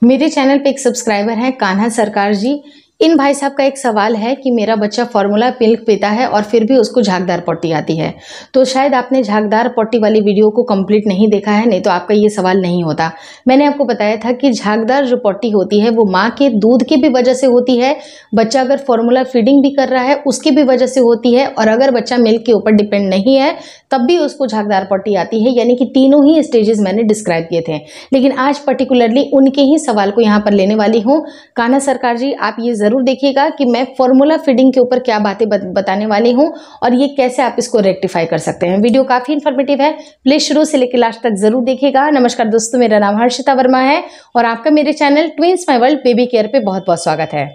मेरे चैनल पे एक सब्सक्राइबर हैं कान्हा सरकार जी। इन भाई साहब का एक सवाल है कि मेरा बच्चा फार्मूला मिल्क पीता है और फिर भी उसको झागदार पॉटी आती है। तो शायद आपने झागदार पॉटी वाली वीडियो को कंप्लीट नहीं देखा है, नहीं तो आपका ये सवाल नहीं होता। मैंने आपको बताया था कि झागदार जो पॉटी होती है वो माँ के दूध की भी वजह से होती है, बच्चा अगर फार्मूला फीडिंग भी कर रहा है उसकी भी वजह से होती है, और अगर बच्चा मिल्क के ऊपर डिपेंड नहीं है तब भी उसको झागदार पॉटी आती है। यानी कि तीनों ही स्टेजेस मैंने डिस्क्राइब किए थे, लेकिन आज पर्टिकुलरली उनके ही सवाल को यहाँ पर लेने वाली हूँ। कान्हा सरकार जी, आप ये जरूर देखिएगा कि मैं फार्मूला फीडिंग के ऊपर क्या बातें बताने वाली हूँ और ये कैसे आप इसको रेक्टिफाई कर सकते हैं। वीडियो काफी इन्फॉर्मेटिव है, प्लीज शुरू से लेकर लास्ट तक जरूर देखिएगा। नमस्कार दोस्तों, मेरा नाम हर्षिता वर्मा है और आपका मेरे channel twins my world baby care पे बहुत बहुत स्वागत है।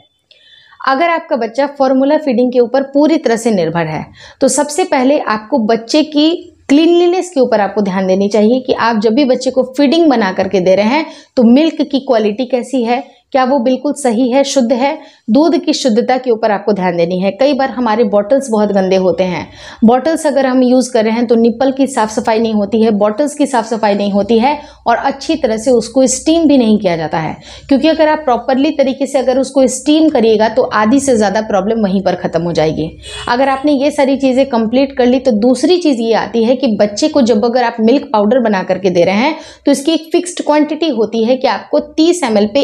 अगर आपका बच्चा फार्मूला फीडिंग के ऊपर पूरी तरह से निर्भर है तो सबसे पहले आपको बच्चे की क्लीनलीनेस के ऊपर आपको ध्यान देनी चाहिए कि आप जब भी बच्चे को फीडिंग बना करके दे रहे हैं तो मिल्क की क्वालिटी कैसी है, क्या वो बिल्कुल सही है, शुद्ध है। दूध की शुद्धता के ऊपर आपको ध्यान देनी है। कई बार हमारे बॉटल्स बहुत गंदे होते हैं। बॉटल्स अगर हम यूज़ कर रहे हैं तो निप्पल की साफ़ सफाई नहीं होती है, बॉटल्स की साफ़ सफाई नहीं होती है और अच्छी तरह से उसको स्टीम भी नहीं किया जाता है। क्योंकि अगर आप प्रॉपरली तरीके से अगर उसको स्टीम करिएगा तो आधी से ज़्यादा प्रॉब्लम वहीं पर ख़त्म हो जाएगी। अगर आपने ये सारी चीज़ें कंप्लीट कर ली तो दूसरी चीज़ ये आती है कि बच्चे को जब अगर आप मिल्क पाउडर बना करके दे रहे हैं तो इसकी एक फिक्स्ड क्वांटिटी होती है कि आपको 30 ml पे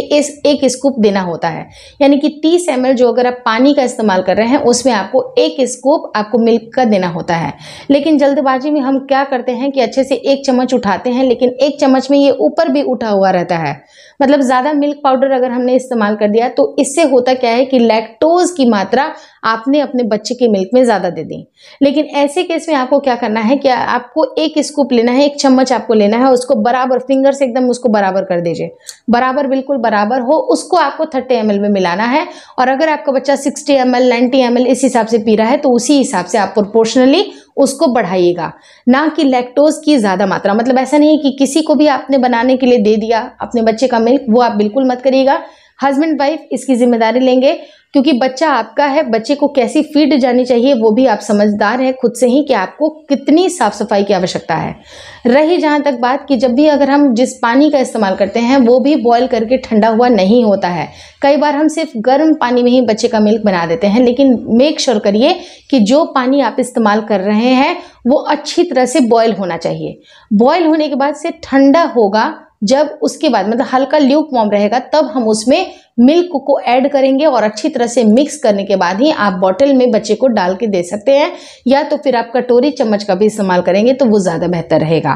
एक स्कूप देना होता है। यानी कि 30 ml जो अगर आप पानी का इस्तेमाल कर रहे हैं उसमें आपको एक स्कूप आपको मिल्क का देना होता है। लेकिन जल्दबाजी में हम क्या करते हैं कि अच्छे से 1 चम्मच उठाते हैं, लेकिन 1 चम्मच में ये ऊपर भी उठा हुआ रहता है। मतलब ज़्यादा मिल्क पाउडर अगर हमने इस्तेमाल कर दिया तो इससे होता क्या है कि लैक्टोज की मात्रा आपने अपने बच्चे के मिल्क में ज़्यादा दे दी। लेकिन ऐसे केस में आपको क्या करना है कि आपको 1 स्कूप लेना है, 1 चम्मच आपको लेना है, उसको बराबर फिंगर से एकदम उसको बराबर कर दीजिए, बराबर बिल्कुल बराबर हो, उसको आपको 30 ml में मिलाना है। और अगर आपका बच्चा 60 ml 90 ml इस हिसाब से पी रहा है तो उसी हिसाब से आप प्रोपोर्शनली उसको बढ़ाइएगा, ना कि लैक्टोज की ज़्यादा मात्रा। मतलब ऐसा नहीं कि किसी को भी आपने बनाने के लिए दे दिया अपने बच्चे का मिल्क, वो आप बिल्कुल मत करिएगा। हस्बैंड वाइफ इसकी जिम्मेदारी लेंगे क्योंकि बच्चा आपका है, बच्चे को कैसी फीड जानी चाहिए वो भी आप समझदार हैं खुद से ही कि आपको कितनी साफ सफाई की आवश्यकता है। रही जहाँ तक बात कि जब भी अगर हम जिस पानी का इस्तेमाल करते हैं वो भी बॉयल करके ठंडा हुआ नहीं होता है। कई बार हम सिर्फ गर्म पानी में ही बच्चे का मिल्क बना देते हैं, लेकिन मेक श्योर करिए कि जो पानी आप इस्तेमाल कर रहे हैं वो अच्छी तरह से बॉयल होना चाहिए। बॉयल होने के बाद से ठंडा होगा, जब उसके बाद मतलब हल्का ल्यूक वार्म रहेगा तब हम उसमें मिल्क को ऐड करेंगे और अच्छी तरह से मिक्स करने के बाद ही आप बॉटल में बच्चे को डाल के दे सकते हैं, या तो फिर आप कटोरी चम्मच का भी इस्तेमाल करेंगे तो वो ज़्यादा बेहतर रहेगा।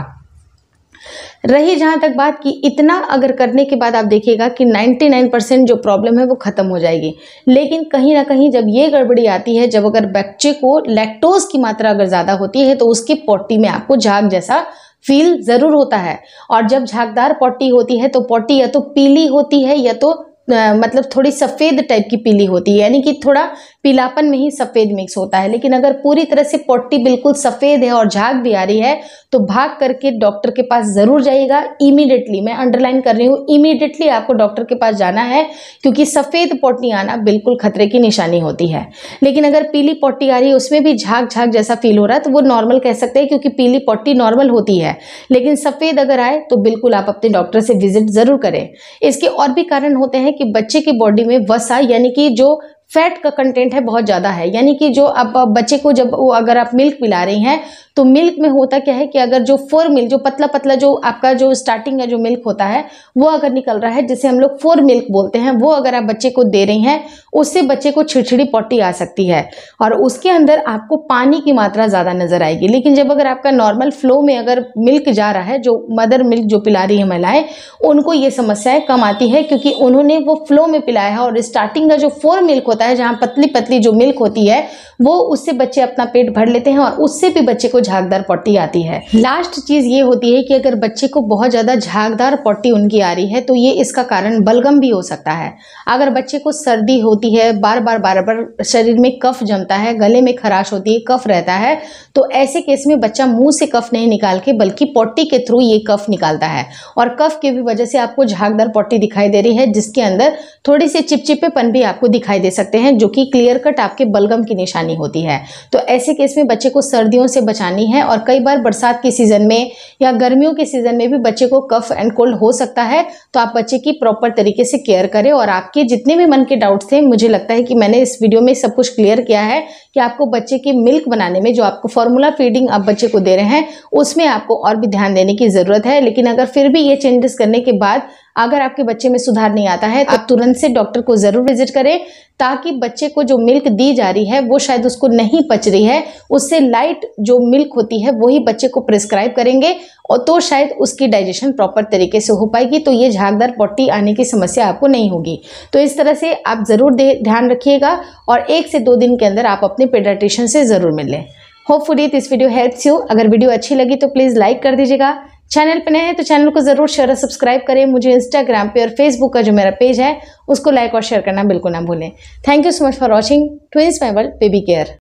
रही जहाँ तक बात कि इतना अगर करने के बाद आप देखिएगा कि 99% जो प्रॉब्लम है वो ख़त्म हो जाएगी। लेकिन कहीं ना कहीं जब ये गड़बड़ी आती है, जब अगर बच्चे को लैक्टोज की मात्रा अगर ज़्यादा होती है तो उसकी पॉटी में आपको झाग जैसा फील ज़रूर होता है। और जब झागदार पॉटी होती है तो पॉटी या तो पीली होती है या तो मतलब थोड़ी सफ़ेद टाइप की पीली होती है, यानी कि थोड़ा पीलापन में ही सफ़ेद मिक्स होता है। लेकिन अगर पूरी तरह से पॉटी बिल्कुल सफ़ेद है और झाग भी आ रही है तो भाग करके डॉक्टर के पास ज़रूर जाइएगा। इमीडिएटली, मैं अंडरलाइन कर रही हूँ, इमीडिएटली आपको डॉक्टर के पास जाना है, क्योंकि सफ़ेद पॉटी आना बिल्कुल खतरे की निशानी होती है। लेकिन अगर पीली पॉटी आ रही है, उसमें भी झाग झाग जैसा फील हो रहा है तो वो नॉर्मल कह सकते हैं, क्योंकि पीली पॉटी नॉर्मल होती है। लेकिन सफ़ेद अगर आए तो बिल्कुल आप अपने डॉक्टर से विजिट ज़रूर करें। इसके और भी कारण होते हैं कि बच्चे की बॉडी में वसा यानी कि जो फैट का कंटेंट है बहुत ज़्यादा है। यानी कि जो अब बच्चे को जब अगर आप मिल्क पिला रही हैं तो मिल्क में होता क्या है कि अगर जो फोर मिल्क जो पतला पतला जो आपका जो स्टार्टिंग का जो मिल्क होता है वो अगर निकल रहा है, जिसे हम लोग फोर मिल्क बोलते हैं, वो अगर आप बच्चे को दे रही हैं उससे बच्चे को छिड़छिड़ी पॉटी आ सकती है और उसके अंदर आपको पानी की मात्रा ज़्यादा नजर आएगी। लेकिन जब अगर आपका नॉर्मल फ्लो में अगर मिल्क जा रहा है, जो मदर मिल्क जो पिला रही है महिलाएं, उनको ये समस्याएं कम आती है क्योंकि उन्होंने वो फ्लो में पिलाया है। और स्टार्टिंग का जो फोर मिल्क होता है, जहाँ पतली पतली जो मिल्क होती है, वो उससे बच्चे अपना पेट भर लेते हैं और उससे भी बच्चे को झागदार पॉटी आती है। लास्ट चीज ये होती है कि अगर बच्चे को बहुत ज्यादा झागदार पॉटी उनकी आ रही है तो ये इसका कारण बलगम भी हो सकता है। अगर बच्चे को सर्दी होती है, बार बार शरीर में कफ जमता है, गले में खराश होती है, कफ रहता है, तो ऐसे केस में बच्चा मुंह से कफ नहीं निकाल के बल्कि पॉटी के थ्रू ये कफ निकालता है और कफ की भी वजह से आपको झागदार पॉटी दिखाई दे रही है, जिसके अंदर थोड़ी सी चिपचिपेपन भी आपको दिखाई दे सकता सकते हैं, जो कि क्लियर कट आपके बलगम की निशानी होती है। तो ऐसे केस में बच्चे को सर्दियों से बचानी है, और कई बार बरसात के सीजन में या गर्मियों के सीजन में भी बच्चे को कफ एंड कोल्ड हो सकता है। तो आप बच्चे की प्रॉपर तरीके से केयर करें। और आपके जितने भी मन के डाउट्स थे, मुझे लगता है कि मैंने इस वीडियो में सब कुछ क्लियर किया है कि आपको बच्चे की मिल्क बनाने में, जो आपको फॉर्मूला फीडिंग आप बच्चे को दे रहे हैं, उसमें आपको और भी ध्यान देने की जरूरत है। लेकिन अगर फिर भी ये चेंजेस करने के बाद अगर आपके बच्चे में सुधार नहीं आता है, तो आप तुरंत से डॉक्टर को जरूर विजिट करें, ताकि बच्चे को जो मिल्क दी जा रही है वो शायद उसको नहीं पच रही है, उससे लाइट जो मिल्क होती है वही बच्चे को प्रिस्क्राइब करेंगे, और तो शायद उसकी डाइजेशन प्रॉपर तरीके से हो पाएगी, तो ये झागदार पट्टी आने की समस्या आपको नहीं होगी। तो इस तरह से आप जरूर ध्यान रखिएगा, और 1 से 2 दिन के अंदर आप अपने पीडियाट्रिशियन से जरूर मिल लें। Hopefully this video helps you. अगर वीडियो अच्छी लगी तो प्लीज़ लाइक कर दीजिएगा। चैनल पे नए हैं तो चैनल को जरूर शेयर और सब्सक्राइब करें। मुझे इंस्टाग्राम पे और फेसबुक का जो मेरा पेज है उसको लाइक और शेयर करना बिल्कुल ना भूलें। Thank you so much for watching twins my world baby care.